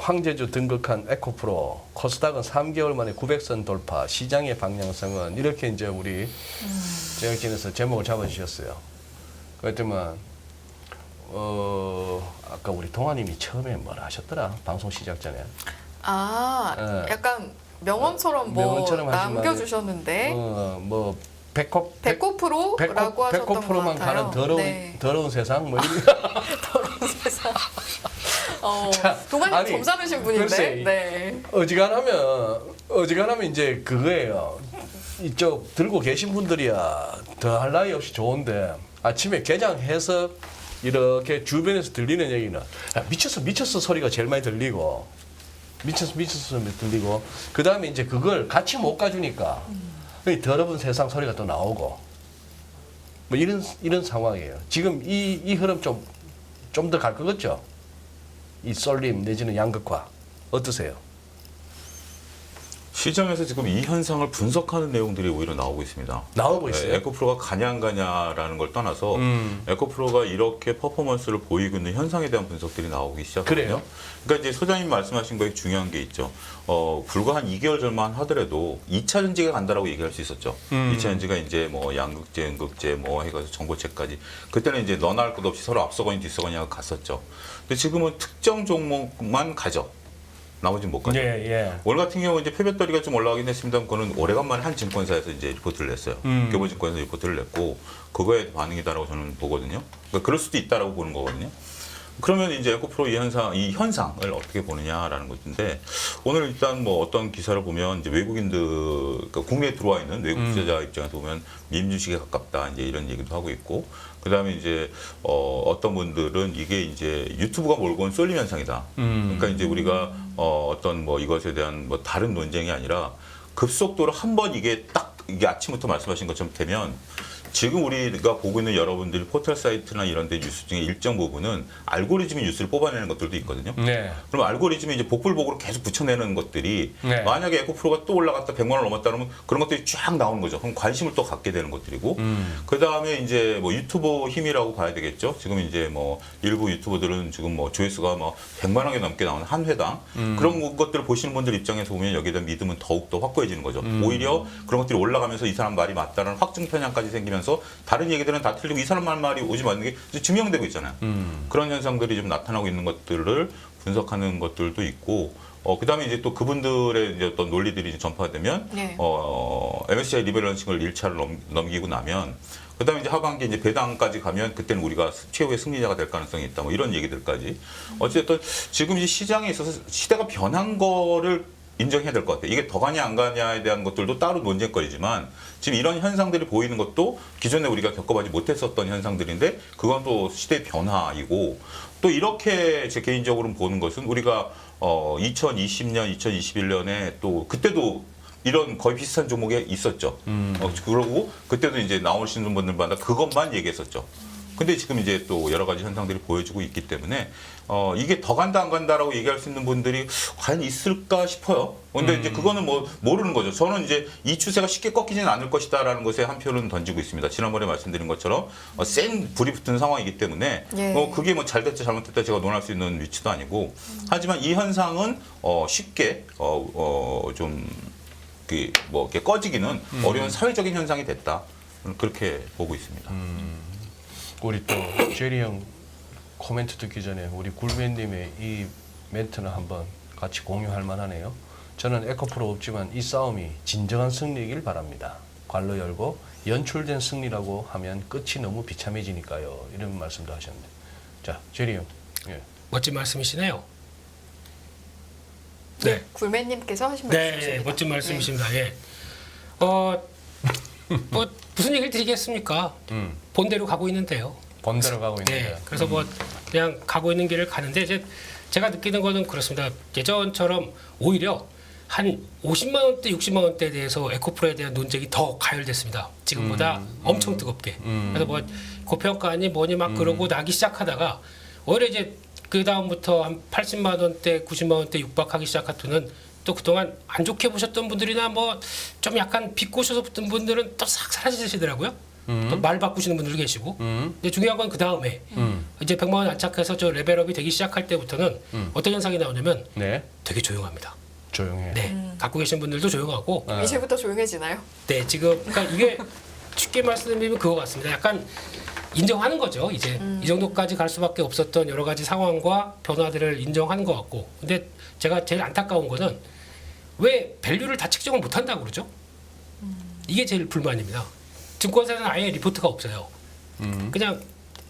황제주 등극한 에코프로, 코스닥은 3개월 만에 900선 돌파, 시장의 방향성은 이렇게 이제 우리 제작진에서 제목을 잡아주셨어요. 그랬더만 아까 우리 동아님이 처음에 뭐라 하셨더라? 방송 시작 전에. 약간 명언처럼 뭐 명언처럼 하신 남겨주셨는데 뭐 백호프로라고 하셨던 것 백호프로만 같아요. 가는 네. 더러운 세상 뭐 이런. 더러운 세상. 동아님 아니, 점잖으신 분인데. 글쎄, 네. 어지간하면 이제 그거예요. 이쪽 들고 계신 분들이야 더 할 나위 없이 좋은데 아침에 개장해서 이렇게 주변에서 들리는 얘기는 미쳤어 소리가 제일 많이 들리고 미쳤어 들리고 그 다음에 이제 그걸 같이 못 가주니까 더러운 세상 소리가 또 나오고 뭐 이런 상황이에요. 지금 이 흐름 좀 더 갈 것 같죠? 이 쏠림 내지는 양극화 어떠세요? 시장에서 지금 이 현상을 분석하는 내용들이 오히려 나오고 있습니다. 나오고 있어요. 에코프로가 가냐 안 가냐라는 걸 떠나서 에코프로가 이렇게 퍼포먼스를 보이고 있는 현상에 대한 분석들이 나오기 시작하거든요. 그래요? 그러니까 이제 소장님 말씀하신 거에 중요한 게 있죠. 불과 한 2개월 전만 하더라도 2차 전지가 간다라고 얘기할 수 있었죠. 2차 전지가 이제 뭐 양극재, 음극재 뭐 해가지고 정보체까지 그때는 이제 너나 할 것 없이 서로 앞서거니 뒤서거니 하고 갔었죠. 근데 지금은 특정 종목만 가죠. 나머지는 못 가죠. 예. 오늘 같은 경우 이제 폐배터리가 좀 올라가긴 했습니다. 그거는 오래간만에 한 증권사에서 이제 리포트를 냈어요. 교보증권에서 리포트를 냈고 그거에 반응이다라고 저는 보거든요. 그러니까 그럴 수도 있다라고 보는 거거든요. 그러면 이제 에코프로 이 현상을 어떻게 보느냐라는 것인데 오늘 일단 뭐 어떤 기사를 보면 이제 외국인들 그러니까 국내에 들어와 있는 외국 투자자 입장에서 보면 밈 주식에 가깝다 이제 이런 얘기도 하고 있고 그다음에 이제 어떤 분들은 이게 이제 유튜브가 몰고 온 쏠림 현상이다. 그러니까 이제 우리가 어떤 뭐 이것에 대한 뭐 다른 논쟁이 아니라 급속도로 한번 이게 아침부터 말씀하신 것처럼 되면 지금 우리가 보고 있는 여러분들 포털 사이트나 이런 데 뉴스 중에 일정 부분은 알고리즘이 뉴스를 뽑아내는 것들도 있거든요. 네. 그럼 알고리즘이 이제 복불복으로 계속 붙여내는 것들이 네. 만약에 에코프로가 또 올라갔다 100만 원 넘었다 그러면 그런 것들이 쫙 나오는 거죠. 그럼 관심을 또 갖게 되는 것들이고 그다음에 이제 뭐 유튜버 힘이라고 봐야 되겠죠. 지금 이제 뭐 일부 유튜버들은 지금 뭐 조회수가 뭐 100만 원이 넘게 나오는 한 회당 그런 것들을 보시는 분들 입장에서 보면 여기에 대한 믿음은 더욱 더 확고해지는 거죠. 오히려 그런 것들이 올라가면서 이 사람 말이 맞다는 확증 편향까지 생기면서 다른 얘기들은 다 틀리고 이 사람 말이 오지 않는 게 이제 증명되고 있잖아요. 그런 현상들이 좀 나타나고 있는 것들을 분석하는 것들도 있고 그다음에 이제 또 그분들의 이제 어떤 논리들이 이제 전파되면 네. MSCI 리밸런싱을 1차를 넘기고 나면 그다음에 이제 하반기 이제 배당까지 가면 그때는 우리가 최후의 승리자가 될 가능성이 있다. 뭐 이런 얘기들까지 어쨌든 지금 이 시장에 있어서 시대가 변한 거를 인정해야 될 것 같아요. 이게 더 가냐 안 가냐에 대한 것들도 따로 논쟁거리지만 지금 이런 현상들이 보이는 것도 기존에 우리가 겪어보지 못했었던 현상들인데 그건 또 시대의 변화이고 또 이렇게 제 개인적으로 보는 것은 우리가 2020년, 2021년에 또 그때도 이런 거의 비슷한 종목에 있었죠. 그러고 그때도 이제 나오시는 분들마다 그것만 얘기했었죠. 근데 지금 이제 또 여러 가지 현상들이 보여지고 있기 때문에 이게 더 간다 안 간다라고 얘기할 수 있는 분들이 과연 있을까 싶어요. 근데 이제 그거는 뭐 모르는 거죠. 저는 이제 이 추세가 쉽게 꺾이지는 않을 것이다라는 것에 한 표는 던지고 있습니다. 지난번에 말씀드린 것처럼 센 불이 붙은 상황이기 때문에 예. 그게 뭐 잘됐다 잘못됐다 제가 논할 수 있는 위치도 아니고 하지만 이 현상은 쉽게 좀 뭐 이렇게 꺼지기는 어려운 사회적인 현상이 됐다. 그렇게 보고 있습니다. 우리 또 제리 형 코멘트 듣기 전에 우리 굴배님의 이 멘트는 한번 같이 공유할 만하네요. 저는 에코프로 없지만 이 싸움이 진정한 승리이길 바랍니다. 괄호 열고 연출된 승리라고 하면 끝이 너무 비참해지니까요. 이런 말씀도 하셨는데. 자, 제리 형. 예. 멋진 말씀이시네요. 네. 굴매님께서 하신 네, 말씀이십니다. 멋진 말씀이십니다. 예. 뭐 무슨 얘기를 드리겠습니까? 본대로 가고 있는데요. 본대로 가고 있는데. 네, 그래서 뭐 그냥 가고 있는 길을 가는데 이제 제가 느끼는 거는 그렇습니다. 예전처럼 오히려 한 50만 원대, 60만 원대에 대해서 에코프로에 대한 논쟁이 더 가열됐습니다. 지금보다 엄청 뜨겁게. 그래서 뭐 고평가니 뭐니 막 그러고 나기 시작하다가 오히려 이제 그 다음부터 한 80만 원대, 90만 원대 육박하기 시작하더는 또 그동안 안 좋게 보셨던 분들이나 뭐 좀 약간 비꼬셔서 붙은 분들은 또 싹 사라지시더라고요. 또 말 바꾸시는 분들도 계시고. 근데 중요한 건 그 다음에 이제 100만 원 안착해서 저 레벨업이 되기 시작할 때부터는 어떤 현상이 나오냐면 네. 되게 조용합니다. 조용해. 네, 갖고 계신 분들도 조용하고. 이제부터 조용해지나요? 네, 지금 그러니까 이게 쉽게 말씀드리면 그거 같습니다. 약간 인정하는 거죠. 이제 이 정도까지 갈 수밖에 없었던 여러 가지 상황과 변화들을 인정하는 것 같고. 근데 제가 제일 안타까운 거는 왜 밸류를 다 측정을 못 한다고 그러죠? 이게 제일 불만입니다. 증권사에서는 아예 리포트가 없어요. 그냥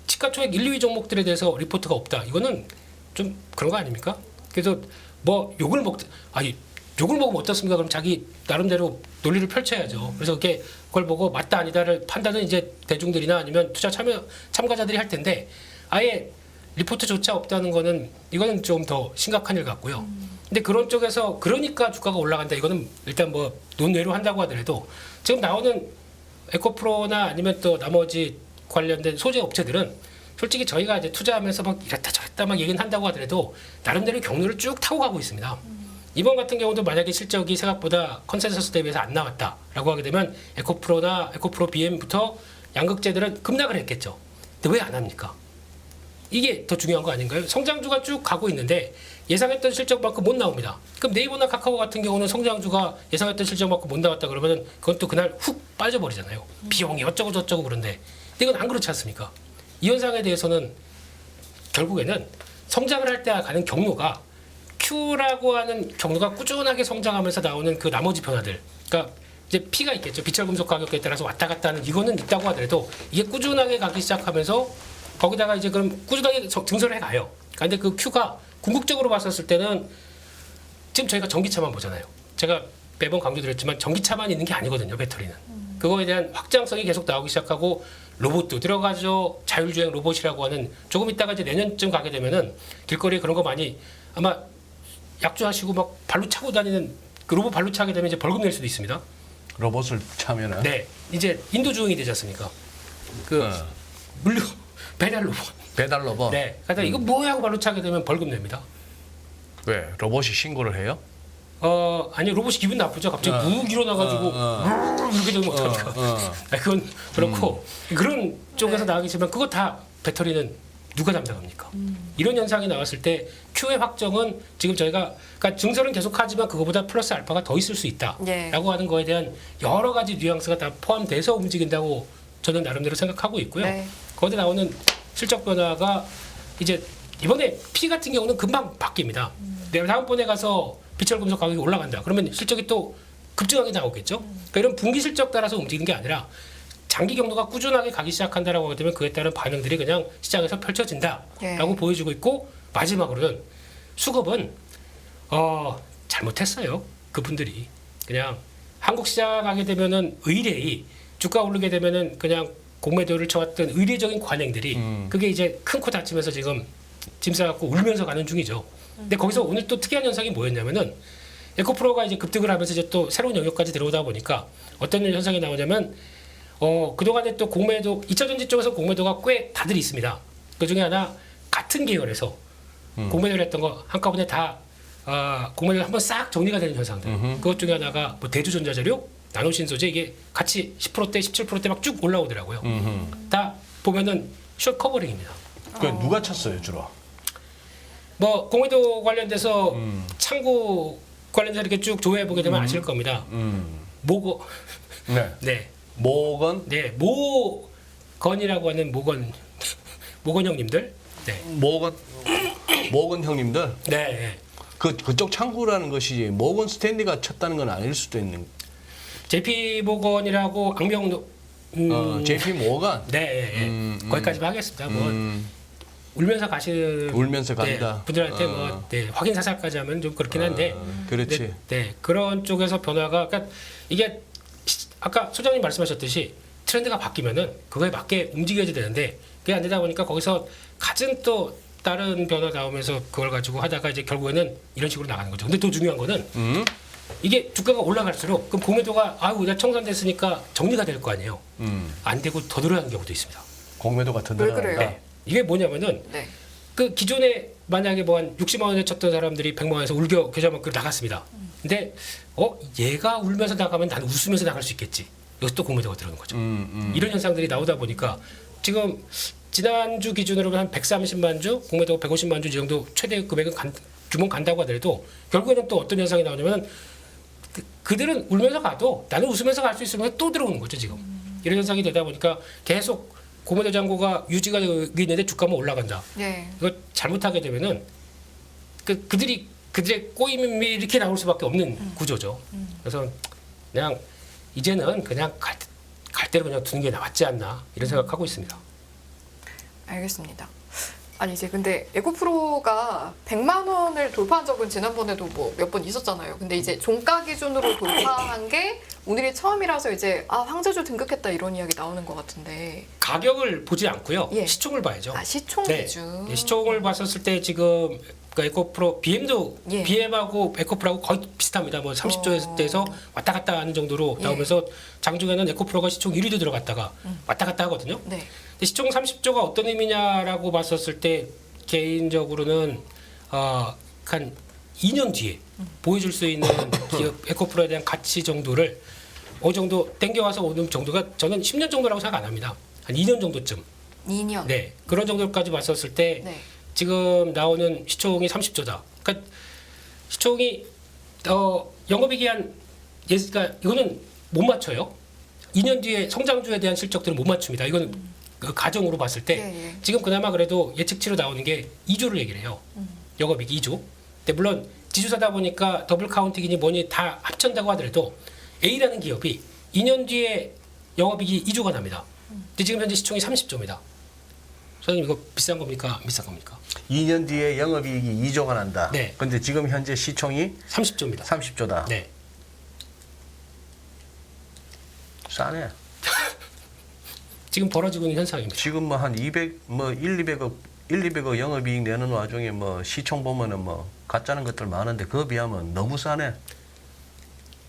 시가총액 1, 2위 종목들에 대해서 리포트가 없다. 이거는 좀 그런 거 아닙니까? 그래서 뭐 욕을 먹으면 어떻습니까? 그럼 자기 나름대로 논리를 펼쳐야죠. 그래서 그걸 보고 맞다 아니다를 판단은 이제 대중들이나 아니면 투자 참가자들이 할 텐데 아예 리포트조차 없다는 거는 이거는 좀 더 심각한 일 같고요. 근데 그런 쪽에서 그러니까 주가가 올라간다. 이거는 일단 뭐 논외로 한다고 하더라도 지금 나오는 에코프로나 아니면 또 나머지 관련된 소재 업체들은 솔직히 저희가 이제 투자하면서 막 이랬다 저랬다 막 얘기는 한다고 하더라도 나름대로 경로를 쭉 타고 가고 있습니다. 이번 같은 경우도 만약에 실적이 생각보다 컨센서스 대비해서 안 나왔다라고 하게 되면 에코프로나 에코프로 BM부터 양극재들은 급락을 했겠죠. 근데 왜 안 합니까? 이게 더 중요한 거 아닌가요? 성장주가 쭉 가고 있는데 예상했던 실적만큼 못 나옵니다. 그럼 네이버나 카카오 같은 경우는 성장주가 예상했던 실적만큼 못 나왔다 그러면 그건 또 그날 훅 빠져버리잖아요. 비용이 어쩌고 저쩌고 그런데 근데 이건 안 그렇지 않습니까? 이 현상에 대해서는 결국에는 성장을 할 때 가는 경로가 Q라고 하는 경로가 꾸준하게 성장하면서 나오는 그 나머지 변화들. 그러니까 이제 P가 있겠죠. 비철금속 가격에 따라서 왔다 갔다 하는 이거는 있다고 하더라도 이게 꾸준하게 가기 시작하면서 거기다가 이제 그럼 꾸준하게 증설을 해가요. 근데 그 Q가 궁극적으로 봤었을 때는 지금 저희가 전기차만 보잖아요. 제가 매번 강조드렸지만 전기차만 있는 게 아니거든요. 배터리는. 그거에 대한 확장성이 계속 나오기 시작하고 로봇도 들어가죠. 자율주행 로봇이라고 하는 조금 있다가 이제 내년쯤 가게 되면은 길거리에 그런 거 많이 아마 약주하시고 막 발로 차고 다니는 그 로봇 발로 차게 되면 이제 벌금 낼 수도 있습니다. 로봇을 차면은. 네, 이제 인도주행이 되지 않습니까? 그 물류 배달 로봇. 배달 로봇. 네, 그러니까 이거 뭐야 하고 발로 차게 되면 벌금 냅니다. 왜? 로봇이 신고를 해요? 아니 로봇이 기분 나쁘죠. 갑자기 묵 일어나가지고 이렇게 되면 어떡합니까? 아니, 그건 그렇고 그런 쪽에서 나가겠지만 그거 다 배터리는 누가 담당합니까? 이런 현상이 나왔을 때 Q의 확정은 지금 저희가 그러니까 증설은 계속하지만 그거보다 플러스 알파가 더 있을 수 있다라고 네. 하는 거에 대한 여러 가지 뉘앙스가 다 포함돼서 움직인다고 저는 나름대로 생각하고 있고요. 네. 거기에 나오는 실적 변화가 이제 이번에 P 같은 경우는 금방 바뀝니다. 내가 다음번에 가서 비철금속 가격이 올라간다. 그러면 실적이 또 급증하게 나오겠죠. 그러니까 이런 분기 실적 따라서 움직이는 게 아니라 장기 경로가 꾸준하게 가기 시작한다라고 하게 되면 그에 따른 반응들이 그냥 시장에서 펼쳐진다라고 네. 보여주고 있고 마지막으로는 수급은 잘못했어요. 그분들이 그냥 한국 시장 가게 되면은 의뢰이 주가 오르게 되면은 그냥 공매도를 쳐왔던 의례적인 관행들이 그게 이제 큰 코 다치면서 지금 짐 싸갖고 울면서 가는 중이죠. 근데 거기서 오늘 또 특이한 현상이 뭐였냐면은 에코프로가 이제 급등을 하면서 이제 또 새로운 영역까지 들어오다 보니까 어떤 현상이 나오냐면 그동안에 또 공매도 2차전지 쪽에서 공매도가 꽤 다들 있습니다. 그 중에 하나 같은 계열에서 공매도를 했던 거 한꺼번에 다 공매도를 한번 싹 정리가 되는 현상들. 그것 중에 하나가 뭐 대두전자재료, 나노신소재 이게 같이 10%대, 17%대 막 쭉 올라오더라고요. 다 보면은 숏 커버링입니다. 그 누가 쳤어요 주로? 뭐 공매도 관련돼서 창구 관련돼서 이렇게 쭉 조회해 보게 되면 아실 겁니다. 모거 네. 네. 모건? 네, 모건이라고 하는 모건 형님들. 네. 모건 형님들. 네. 그쪽 창구라는 것이 모건 스탠리가 쳤다는 건 아닐 수도 있는. JP 모건이라고 악명 JP 모건. 네. 거기까지만 하겠습니다. 뭐 울면서 가시는 울면서 간다. 네, 분들한테 뭐 확인 사살까지 하면 좀 그렇긴 한데. 그렇지. 네, 그런 쪽에서 변화가 그러니까 이게 아까 소장님 말씀하셨듯이 트렌드가 바뀌면은 그거에 맞게 움직여야 되는데 그게 안 되다 보니까 거기서 갖은 또 다른 변화 나오면서 그걸 가지고 하다가 이제 결국에는 이런 식으로 나가는 거죠. 근데 또 중요한 거는 이게 주가가 올라갈수록 그럼 공매도가 나 청산됐으니까 정리가 될 거 아니에요. 안 되고 더 늘어나는 경우도 있습니다. 공매도가 더 왜 늘어난다. 그래요? 네. 이게 뭐냐면은 네. 그 기존에 만약에 뭐 한 60만 원에 쳤던 사람들이 100만 원에서 울겨 계좌만큼 나갔습니다. 근데 얘가 울면서 나가면 나는 웃으면서 나갈 수 있겠지. 여기서 또 공매도가 들어오는 거죠. 이런 현상들이 나오다 보니까 지금 지난주 기준으로 한 130만 주, 공매도 150만 주 이 정도 최대 금액은 규모는 간다고 하더라도 결국에는 또 어떤 현상이 나오냐면 그들은 울면서 가도 나는 웃으면서 갈 수 있으면 또 들어오는 거죠 지금. 이런 현상이 되다 보니까 계속 공매도 잔고가 유지가 되고 있는데 주가만 올라간다. 네. 이거 잘못하게 되면은 그들의 꼬임이 이렇게 나올 수밖에 없는 구조죠. 그래서 그냥 이제는 그냥 갈 대로 그냥 두는 게 낫지 않나 이런 생각하고 있습니다. 알겠습니다. 아니 이제 근데 에코프로가 100만 원을 돌파한 적은 지난번에도 뭐 몇 번 있었잖아요. 근데 이제 종가 기준으로 돌파한 게 오늘이 처음이라서 이제 황제주 등극했다 이런 이야기 나오는 것 같은데. 가격을 보지 않고요. 예. 시총을 봐야죠. 시총 네. 기준. 예, 시총을 봤었을 때 지금 그 에코프로 BM도 예. BM하고 에코프로하고 거의 비슷합니다. 뭐 30조에서 왔다 갔다 하는 정도로 예. 나오면서 장중에는 에코프로가 시총 1위도 들어갔다가 왔다 갔다 하거든요. 네. 근데 시총 30조가 어떤 의미냐라고 봤었을 때 개인적으로는 한 2년 뒤에 보여줄 수 있는 기업 에코프로에 대한 가치 정도를 어느 정도 땡겨와서 오는 정도가 저는 10년 정도라고 생각 안 합니다. 한 2년 정도쯤. 2년. 네. 그런 정도까지 봤었을 때 네. 지금 나오는 시총이 30조다. 그러니까 시총이 영업이익이 그러니까 이거는 못 맞춰요. 2년 뒤에 성장주에 대한 실적들은 못 맞춥니다. 이거는 그 가정으로 봤을 때 예. 지금 그나마 그래도 예측치로 나오는 게 2조를 얘기를 해요. 영업이익 2조. 근데 물론 지주사다 보니까 더블 카운팅이니 뭐니 다 합친다고 하더라도 A라는 기업이 2년 뒤에 영업이익이 2조가 납니다. 근데 지금 현재 시총이 30조입니다. 선생님 이거 비싼 겁니까? 안 비싼 겁니까? 2년 뒤에 영업이익이 2조가 난다. 네. 근데 지금 현재 시총이 30조입니다. 30조다. 네. 싸네. 지금 벌어지고 있는 현상입니다. 지금 뭐 한 200, 뭐 200억 영업이익 내는 와중에 뭐 시총 보면은 뭐 가짜는 것들 많은데 그거 비하면 너무 싸네.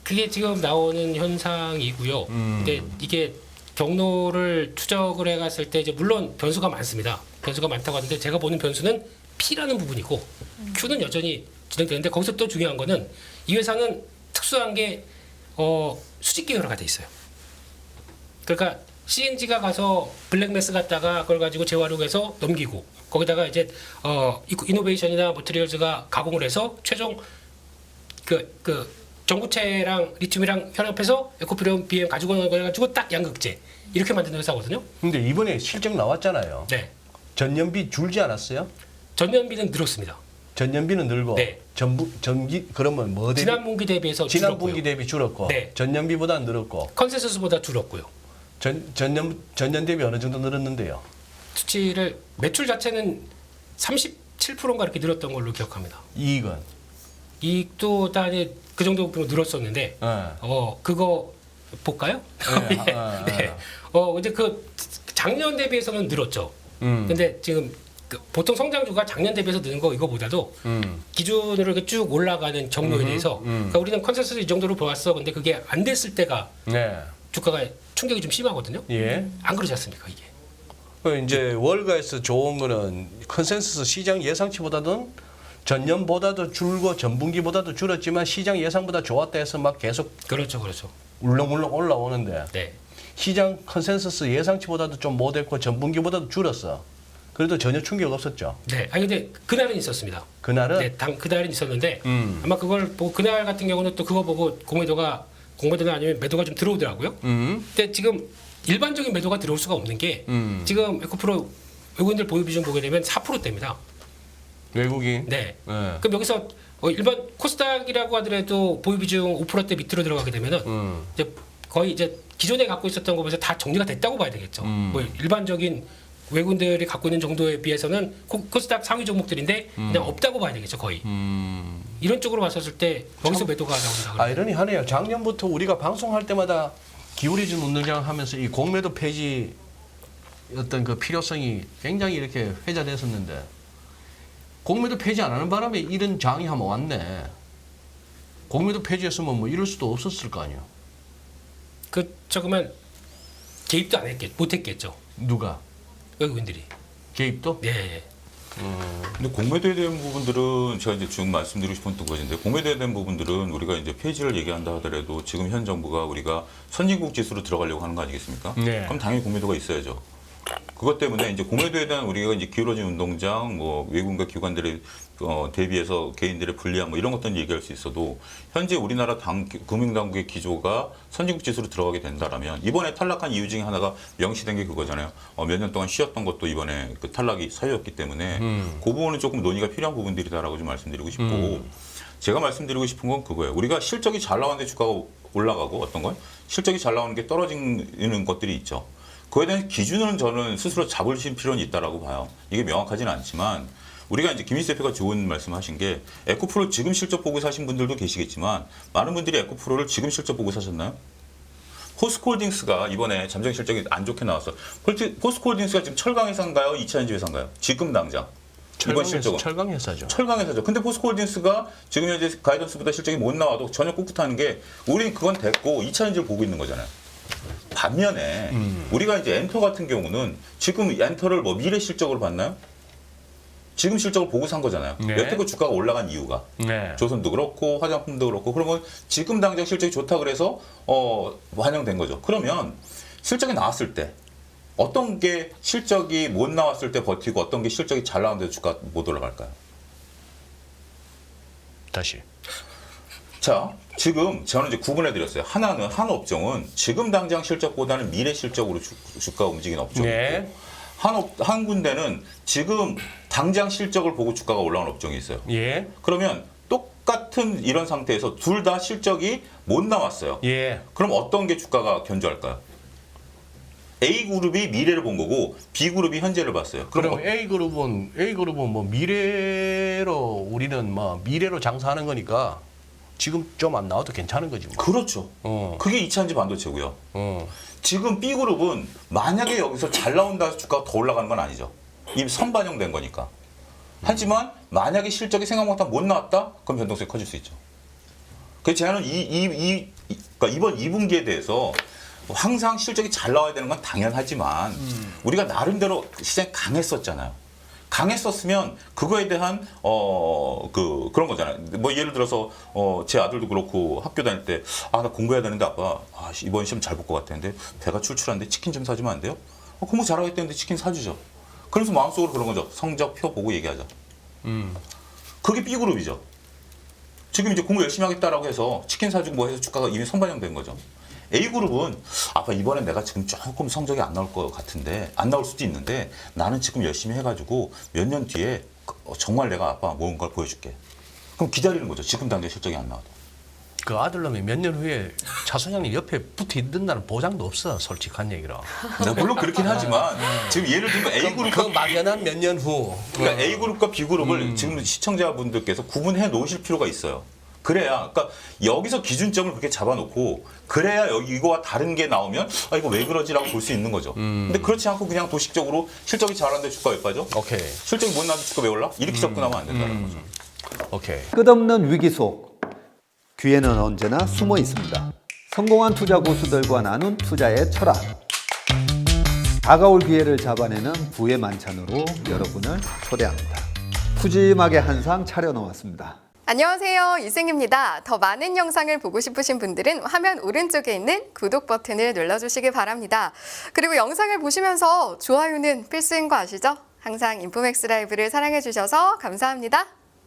그게 지금 나오는 현상이고요. 근데 이게 경로를 추적을 해갔을 때 이제 물론 변수가 많습니다. 변수가 많다고 하는데 제가 보는 변수는 P라는 부분이고 Q는 여전히 진행되는데 거기서 또 중요한 거는 이 회사는 특수한 게 수직 계열화가 돼 있어요. 그러니까 CNG가 가서 블랙매스 갖다가 그걸 가지고 재활용해서 넘기고 거기다가 이제 이노베이션이나 머티리얼즈가 가공을 해서 최종 그 전구체랑 리튬이랑 결합해서 에코프로 BM 가지고 오는 거 가지고 딱 양극재 이렇게 만드는 회사거든요. 근데 이번에 실적 나왔잖아요. 네. 전년비 줄지 않았어요? 전년비는 늘었습니다. 전년비는 늘고 네. 전기 그러면 뭐 대비 지난 분기 대비해서 지난 줄었고요. 분기 대비 줄었고 네. 전년비보다 늘었고 컨센서스보다 줄었고요. 전년 대비 어느 정도 늘었는데요? 수치를 매출 자체는 37%인가 이렇게 늘었던 걸로 기억합니다. 이익은 이익도 단위 그 정도 늘었었는데 그거 볼까요? 네. 이제 그 작년 대비해서는 늘었죠. 근데 지금 보통 성장주가 작년 대비해서 느는 거 이거보다도 기준으로 이렇게 쭉 올라가는 정도에 대해서 그러니까 우리는 컨센서스 이 정도로 보았어. 근데 그게 안 됐을 때가 네. 주가가 충격이 좀 심하거든요. 예. 안 그러지 않습니까 이게? 이제 월가에서 좋은 거는 컨센서스 시장 예상치보다는 전년보다도 줄고 전분기보다도 줄었지만 시장 예상보다 좋았다 해서 막 계속 그렇죠. 울렁울렁 올라오는데 네. 시장 컨센서스 예상치보다도 좀 못했고 전분기보다도 줄었어. 그래도 전혀 충격 없었죠. 네. 아니 근데 그날은 있었습니다. 그날은 네, 그날은 있었는데 아마 그걸 보고 그날 같은 경우는 또 그거 보고 공매도나 아니면 매도가 좀 들어오더라고요. 근데 지금 일반적인 매도가 들어올 수가 없는 게 지금 에코프로 외국인들 보유 비중 보게 되면 4%대입니다. 외국인. 네. 네. 그럼 여기서 일반 코스닥이라고 하더라도 보유 비중 5%대 밑으로 들어가게 되면은 이제 거의 이제 기존에 갖고 있었던 거에서 다 정리가 됐다고 봐야 되겠죠. 뭐 일반적인 외국인들이 갖고 있는 정도에 비해서는 코스닥 상위 종목들인데 그냥 없다고 봐야 되겠죠, 거의. 이런 쪽으로 봤었을 때 여기서 매도가 나온다. 아이러니하네요. 작년부터 우리가 방송할 때마다 기울이진 운동장 하면서 이 공매도 폐지 어떤 그 필요성이 굉장히 이렇게 회자됐었는데 공매도 폐지 안 하는 바람에 이런 장이 한번 왔네. 공매도 폐지했으면 뭐 이럴 수도 없었을 거 아니에요. 그러면 개입도 못 했겠죠. 누가? 외국인들이. 개입도? 네. 근데 공매도에 대한 부분들은 제가 이제 지금 말씀드리고 싶은 두 가지인데 공매도에 대한 부분들은 우리가 이제 폐지를 얘기한다 하더라도 지금 현 정부가 우리가 선진국 지수로 들어가려고 하는 거 아니겠습니까? 네. 그럼 당연히 공매도가 있어야죠. 그것 때문에 이제 공매도에 대한 우리가 이제 기울어진 운동장, 뭐 외국인과 기관들의 대비해서 개인들의 불리함 뭐 이런 것들은 얘기할 수 있어도 현재 우리나라 금융당국의 기조가 선진국 지수로 들어가게 된다라면 이번에 탈락한 이유 중에 하나가 명시된 게 그거잖아요. 몇 년 동안 쉬었던 것도 이번에 그 탈락이 사유였기 때문에 그 부분은 조금 논의가 필요한 부분들이다라고 좀 말씀드리고 싶고 제가 말씀드리고 싶은 건 그거예요. 우리가 실적이 잘 나왔는데 주가가 올라가고 어떤 건 실적이 잘 나오는 게 떨어지는 것들이 있죠. 그거에 대한 기준은 저는 스스로 잡으실 필요는 있다라고 봐요. 이게 명확하지는 않지만 우리가 이제 김희수 대표가 좋은 말씀하신 게 에코프로 지금 실적 보고 사신 분들도 계시겠지만 많은 분들이 에코프로를 지금 실적 보고 사셨나요? 포스코홀딩스가 이번에 잠정 실적이 안 좋게 나왔어. 포스코홀딩스가 지금 철강회사인가요? 2차전지 회사인가요? 지금 당장. 이번 실적은 철강회사죠. 철강회사죠. 근데 포스코홀딩스가 지금 현재 가이던스보다 실적이 못 나와도 전혀 꿋꿋하는 게 우리는 그건 됐고 2차전지를 보고 있는 거잖아요. 반면에 우리가 이제 엔터 같은 경우는 지금 엔터를 뭐 미래 실적으로 봤나요? 지금 실적을 보고 산 거잖아요. 네. 여태껏 주가가 올라간 이유가 네. 조선도 그렇고 화장품도 그렇고 그러면 지금 당장 실적이 좋다 그래서 반영된 거죠. 그러면 실적이 나왔을 때 어떤 게 실적이 못 나왔을 때 버티고 어떤 게 실적이 잘 나왔는데 주가 못 올라갈까요? 다시. 자, 지금 저는 이제 구분해 드렸어요. 하나는 한 업종은 지금 당장 실적보다는 미래 실적으로 주가가 움직이는 업종이고 네. 한 군데는 지금 당장 실적을 보고 주가가 올라오는 업종이 있어요. 예. 그러면 똑같은 이런 상태에서 둘 다 실적이 못 나왔어요. 예. 그럼 어떤 게 주가가 견조할까요? A그룹이 미래를 본 거고 B그룹이 현재를 봤어요. 그럼 A그룹은 뭐 미래로 우리는 뭐 미래로 장사하는 거니까 지금 좀 안 나와도 괜찮은 거지 뭐. 그렇죠. 그게 2차전지 반도체고요. 지금 B그룹은 만약에 여기서 잘 나온다 해서 주가가 더 올라가는 건 아니죠. 이미 선반영된 거니까. 하지만 만약에 실적이 생각보다 못 나왔다? 그럼 변동성이 커질 수 있죠. 그래서 저는 그러니까 이번 2분기에 대해서 항상 실적이 잘 나와야 되는 건 당연하지만 우리가 나름대로 시장이 강했었잖아요. 강했었으면 그거에 대한 그런 거잖아요. 뭐 예를 들어서 제 아들도 그렇고 학교 다닐 때 나 공부해야 되는데 아빠 이번 시험 잘 볼 것 같았는데 배가 출출한데 치킨 좀 사주면 안 돼요? 공부 잘하겠다는데 치킨 사주죠. 그래서 마음속으로 그런 거죠. 성적표 보고 얘기하자. 그게 B그룹이죠. 지금 이제 공부 열심히 하겠다라고 해서 치킨 사주고 뭐 해서 주가가 이미 선반영된 거죠. A그룹은 아빠 이번엔 내가 지금 조금 성적이 안 나올 것 같은데 안 나올 수도 있는데 나는 지금 열심히 해가지고 몇 년 뒤에 정말 내가 아빠 모은 걸 보여줄게. 그럼 기다리는 거죠. 지금 당장 실적이 안 나와도. 그 아들놈이 몇 년 후에 차 소장님 옆에 붙어 있는다는 보장도 없어. 솔직한 얘기로. 물론 그렇긴 하지만 지금 예를 들면 A그룹 그 막연한 몇 년 후. 그러니까 A그룹과 B그룹을 지금 시청자분들께서 구분해 놓으실 필요가 있어요. 그래야, 그러니까 여기서 기준점을 그렇게 잡아놓고 그래야 여기 이거와 다른 게 나오면 이거 왜 그러지라고 볼 수 있는 거죠. 근데 그렇지 않고 그냥 도식적으로 실적이 잘하는데 주가 왜 빠져? 오케이. 실적이 못 나도 주가 왜 올라? 이렇게 접근하면 안 된다는 거죠. 오케이. 끝없는 위기 속 기회는 언제나 숨어 있습니다. 성공한 투자 고수들과 나눈 투자의 철학. 다가올 기회를 잡아내는 부의 만찬으로 여러분을 초대합니다. 푸짐하게 한 상 차려놓았습니다. 안녕하세요, 이승입니다. 더 많은 영상을 보고 싶으신 분들은 화면 오른쪽에 있는 구독 버튼을 눌러주시기 바랍니다. 그리고 영상을 보시면서 좋아요는 필수인 거 아시죠? 항상 인포맥스 라이브를 사랑해주셔서 감사합니다.